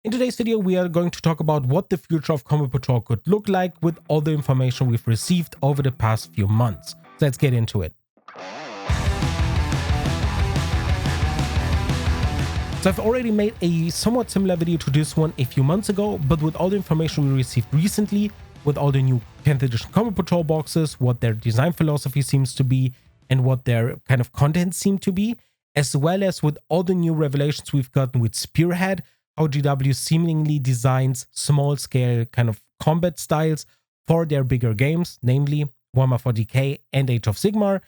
In today's video, we are going to talk about what the future of Combat Patrol could look like with all the information we've received over the past few months. So let's get into it. So I've already made a somewhat similar video to this one a few months ago, but with all the information we received recently, with all the new 10th edition Combat Patrol boxes, what their design philosophy seems to be, and what their kind of content seem to be, as well as with all the new revelations we've gotten with Spearhead, how GW seemingly designs small-scale kind of combat styles for their bigger games, namely Warhammer 40k and Age of Sigmar.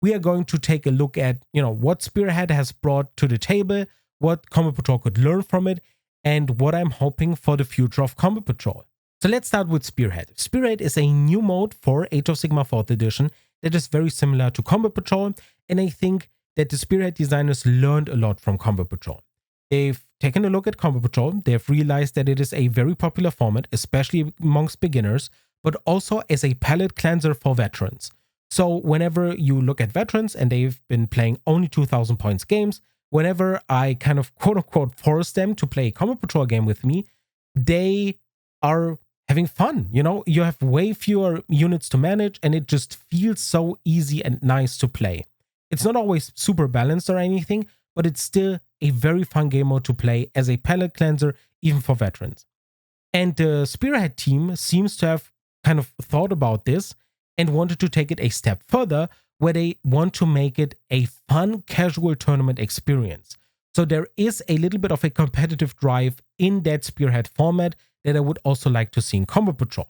We are going to take a look at, what Spearhead has brought to the table, what Combat Patrol could learn from it, and what I'm hoping for the future of Combat Patrol. So let's start with Spearhead. Spearhead is a new mode for Age of Sigmar 4th edition that is very similar to Combat Patrol, and I think that the Spearhead designers learned a lot from Combat Patrol. They've taken a look at Combat Patrol, they've realized that it is a very popular format, especially amongst beginners, but also as a palate cleanser for veterans. So whenever you look at veterans and they've been playing only 2000 points games, whenever I kind of quote-unquote force them to play a Combat Patrol game with me, they are having fun. You have way fewer units to manage and it just feels so easy and nice to play. It's not always super balanced or anything, but it's still a very fun game mode to play as a palate cleanser, even for veterans. And the Spearhead team seems to have kind of thought about this and wanted to take it a step further, where they want to make it a fun, casual tournament experience. So there is a little bit of a competitive drive in that Spearhead format that I would also like to see in Combat Patrol.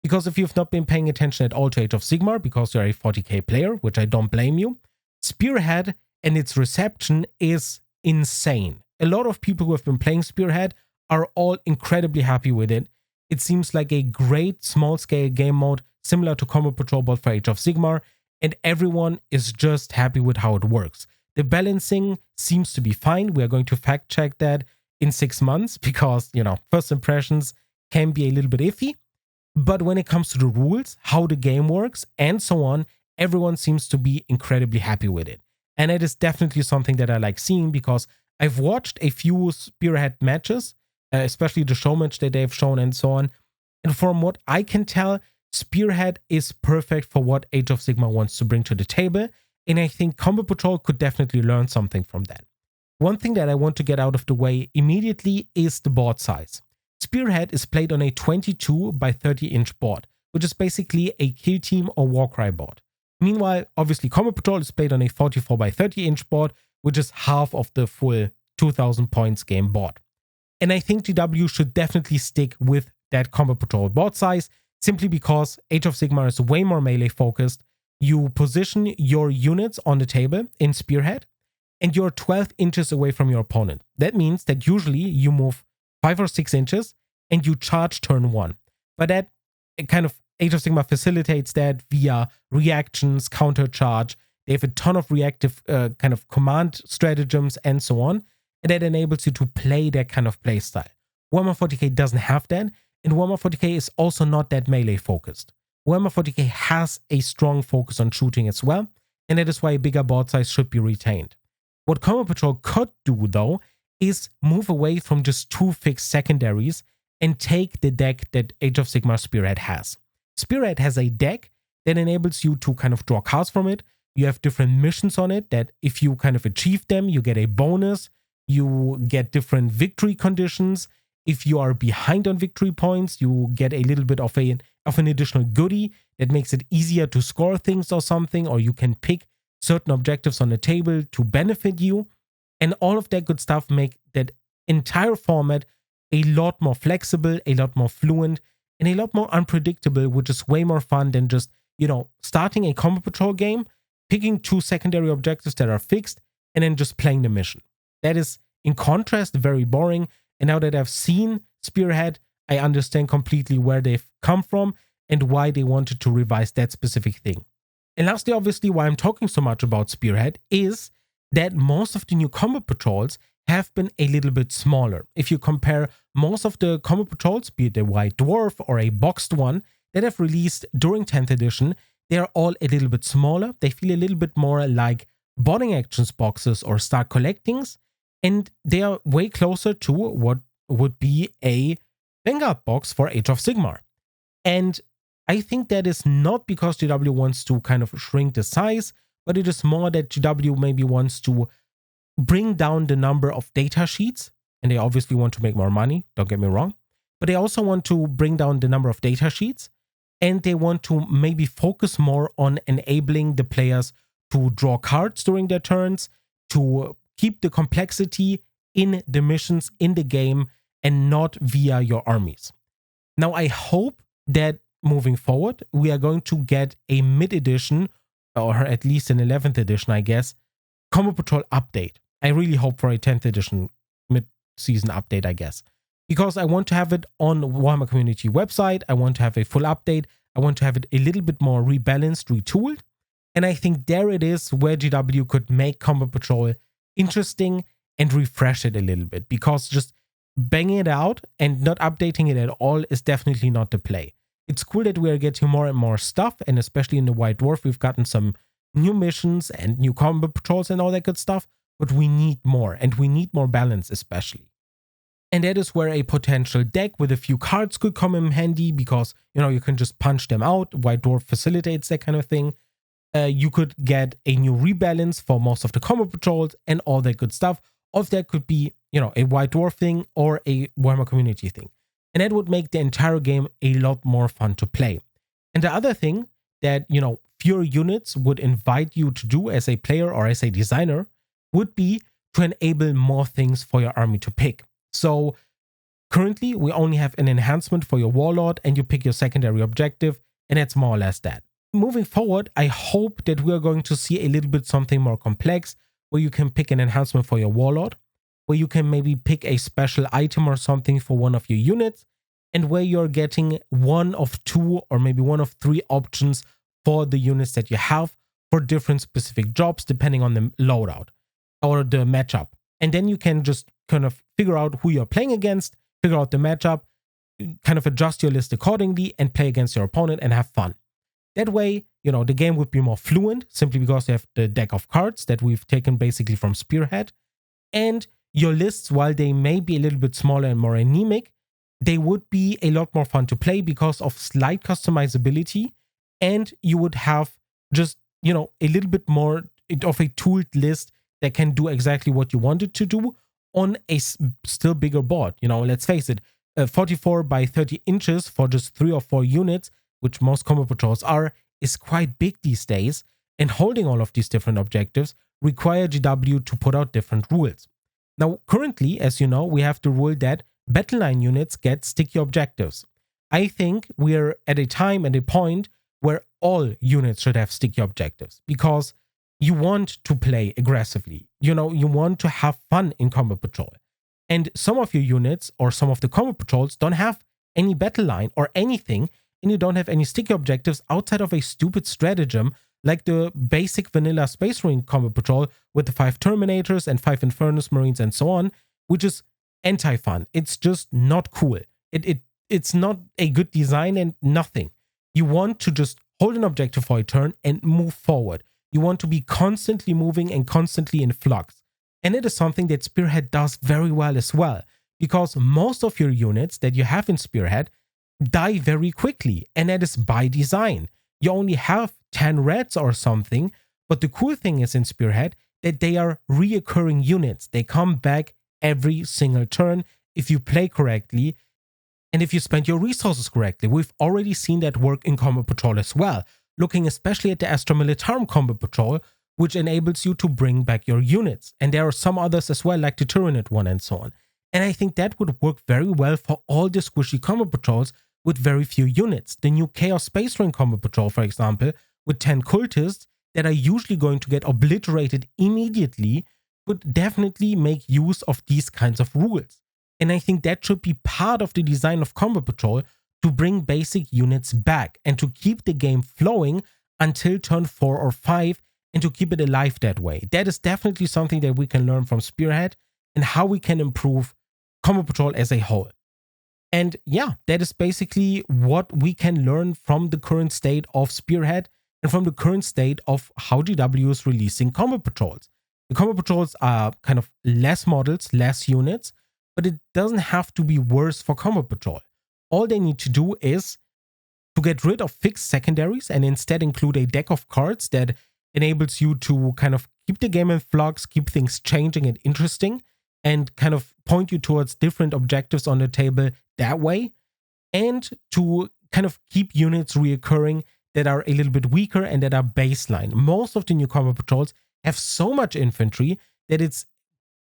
Because if you've not been paying attention at all to Age of Sigmar, because you're a 40k player, which I don't blame you, Spearhead and its reception is insane. A lot of people who have been playing Spearhead are all incredibly happy with it. It seems like a great small-scale game mode, similar to Combat Patrol but for Age of Sigmar, and everyone is just happy with how it works. The balancing seems to be fine. We are going to fact check that in 6 months because, first impressions can be a little bit iffy. But when it comes to the rules, how the game works, and so on, everyone seems to be incredibly happy with it. And it is definitely something that I like seeing because I've watched a few Spearhead matches, especially the show match that they've shown and so on. And from what I can tell, Spearhead is perfect for what Age of Sigmar wants to bring to the table, and I think Combat Patrol could definitely learn something from that. One thing that I want to get out of the way immediately is the board size. Spearhead is played on a 22 by 30 inch board, which is basically a Kill Team or Warcry board. Meanwhile, obviously Combat Patrol is played on a 44 by 30 inch board, which is half of the full 2000 points game board. And I think GW should definitely stick with that Combat Patrol board size, simply because Age of Sigmar is way more melee focused. You position your units on the table in Spearhead, and you're 12 inches away from your opponent. That means that usually you move 5 or 6 inches and you charge turn 1. But that kind of Age of Sigmar facilitates that via reactions, counter charge. They have a ton of reactive kind of command stratagems and so on. And that enables you to play that kind of play style. Warhammer 40k doesn't have that. And Warhammer 40k is also not that melee focused. Warhammer 40k has a strong focus on shooting as well, and that is why a bigger board size should be retained. What Combat Patrol could do, though, is move away from just 2 fixed secondaries and take the deck that Age of Sigmar Spearhead has. Spearhead has a deck that enables you to kind of draw cards from it. You have different missions on it that if you kind of achieve them, you get a bonus. You get different victory conditions. If you are behind on victory points, you get a little bit of an additional goodie that makes it easier to score things or something, or you can pick certain objectives on the table to benefit you. And all of that good stuff make that entire format a lot more flexible, a lot more fluent, and a lot more unpredictable, which is way more fun than just, starting a Combat Patrol game, picking 2 secondary objectives that are fixed, and then just playing the mission. That is, in contrast, very boring. And now that I've seen Spearhead, I understand completely where they've come from and why they wanted to revise that specific thing. And lastly, obviously, why I'm talking so much about Spearhead is that most of the new Combat Patrols have been a little bit smaller. If you compare most of the Combat Patrols, be it a White Dwarf or a boxed one, that have released during 10th edition, they are all a little bit smaller. They feel a little bit more like bonding actions boxes or Star Collectings, and they are way closer to what would be a Vanguard box for Age of Sigmar. And I think that is not because GW wants to kind of shrink the size, but it is more that GW maybe wants to bring down the number of data sheets. And they obviously want to make more money, don't get me wrong. But they also want to bring down the number of data sheets. And they want to maybe focus more on enabling the players to draw cards during their turns, to keep the complexity in the missions in the game and not via your armies. Now, I hope that moving forward, we are going to get a mid-edition, or at least an 11th edition, I guess, Combo Patrol update. I really hope for a 10th edition mid-season update, I guess. Because I want to have it on Warhammer Community website. I want to have a full update. I want to have it a little bit more rebalanced, retooled. And I think there it is where GW could make Combo Patrol interesting and refresh it a little bit. Because just banging it out and not updating it at all is definitely not the play. It's cool that we are getting more and more stuff. And especially in the White Dwarf, we've gotten some new missions and new Combo Patrols and all that good stuff. But we need more. And we need more balance especially. And that is where a potential deck with a few cards could come in handy because, you know, you can just punch them out. White Dwarf facilitates that kind of thing. You could get a new rebalance for most of the Combo Patrols and all that good stuff. Or if that could be, you know, a White Dwarf thing or a Warhammer Community thing. And that would make the entire game a lot more fun to play. And the other thing that, you know, fewer units would invite you to do as a player or as a designer would be to enable more things for your army to pick. So currently we only have an enhancement for your warlord and you pick your secondary objective, and that's more or less that. Moving forward, I hope that we are going to see a little bit something more complex where you can pick an enhancement for your warlord, where you can maybe pick a special item or something for one of your units, and where you're getting one of two or maybe one of three options for the units that you have for different specific jobs depending on the loadout or the matchup. And then you can just kind of figure out who you're playing against, figure out the matchup, kind of adjust your list accordingly and play against your opponent and have fun. That way, you know, the game would be more fluent simply because you have the deck of cards that we've taken basically from Spearhead. And your lists, while they may be a little bit smaller and more anemic, they would be a lot more fun to play because of slight customizability. And you would have just, you know, a little bit more of a tooled list that can do exactly what you want it to do on a still bigger board. You know, let's face it, 44 by 30 inches for just 3 or 4 units, which most Combo Patrols are, is quite big these days. And holding all of these different objectives require GW to put out different rules. Now, currently, as you know, we have the rule that battle line units get sticky objectives. I think we're at a time and a point where all units should have sticky objectives because you want to play aggressively. You know, you want to have fun in Combo Patrol. And some of your units or some of the Combo Patrols don't have any battle line or anything, and you don't have any sticky objectives outside of a stupid stratagem like the basic vanilla Space Marine Combo Patrol with the 5 Terminators and 5 Infernus Marines and so on, which is anti-fun. It's just not cool. It's not a good design and nothing. You want to just hold an objective for a turn and move forward. You want to be constantly moving and constantly in flux. And it is something that Spearhead does very well as well, because most of your units that you have in Spearhead die very quickly, and that is by design. You only have 10 reds or something, but the cool thing is in Spearhead that they are reoccurring units. They come back every single turn if you play correctly and if you spend your resources correctly. We've already seen that work in Combo Patrol as well, looking especially at the Astra Militarum Combo Patrol, which enables you to bring back your units. And there are some others as well, like the Tyranid one and so on. And I think that would work very well for all the squishy Combo Patrols with very few units. The new Chaos Space Marine Combo Patrol, for example, with 10 cultists that are usually going to get obliterated immediately, would definitely make use of these kinds of rules. And I think that should be part of the design of Combo Patrol, to bring basic units back and to keep the game flowing until turn 4 or 5 and to keep it alive that way. That is definitely something that we can learn from Spearhead and how we can improve Combo Patrol as a whole. And yeah, that is basically what we can learn from the current state of Spearhead and from the current state of how GW is releasing Combo Patrols. The Combo Patrols are kind of less models, less units, but it doesn't have to be worse for Combo Patrol. All they need to do is to get rid of fixed secondaries and instead include a deck of cards that enables you to kind of keep the game in flux, keep things changing and interesting, and kind of point you towards different objectives on the table that way, and to kind of keep units reoccurring that are a little bit weaker and that are baseline. Most of the new Combo Patrols have so much infantry that it's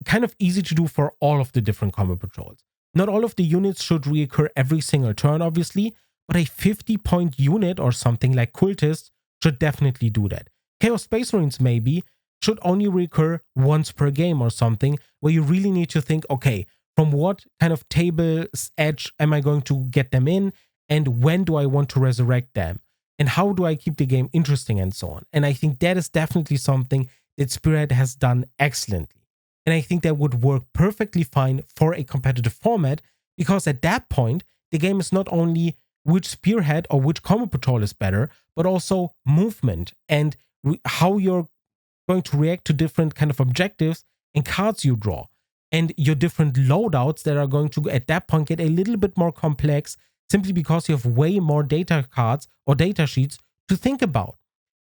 kind of easy to do for all of the different Combo Patrols. Not all of the units should reoccur every single turn, obviously, but a 50-point unit or something like Cultists should definitely do that. Chaos Space Marines maybe should only recur once per game or something, where you really need to think, okay, from what kind of table's edge am I going to get them in, and when do I want to resurrect them, and how do I keep the game interesting, and so on. And I think that is definitely something that Spearhead has done excellently. And I think that would work perfectly fine for a competitive format, because at that point, the game is not only which Spearhead or which Combo Patrol is better, but also movement and how you're going to react to different kind of objectives and cards you draw, and your different loadouts that are going to at that point get a little bit more complex, simply because you have way more data cards or data sheets to think about,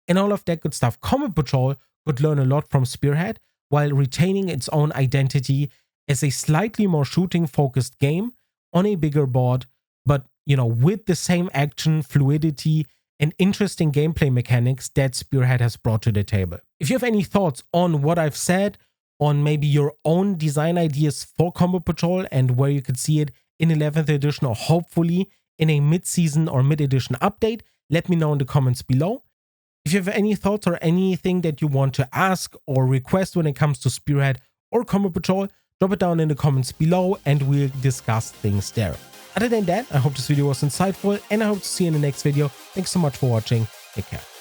and all of that good stuff. Combo Patrol could learn a lot from Spearhead while retaining its own identity as a slightly more shooting focused game on a bigger board, but with the same action, fluidity, and interesting gameplay mechanics that Spearhead has brought to the table. If you have any thoughts on what I've said, on maybe your own design ideas for Combo Patrol and where you could see it in 11th edition or hopefully in a mid-season or mid-edition update, let me know in the comments below. If you have any thoughts or anything that you want to ask or request when it comes to Spearhead or Combo Patrol, drop it down in the comments below and we'll discuss things there. Other than that, I hope this video was insightful and I hope to see you in the next video. Thanks so much for watching. Take care.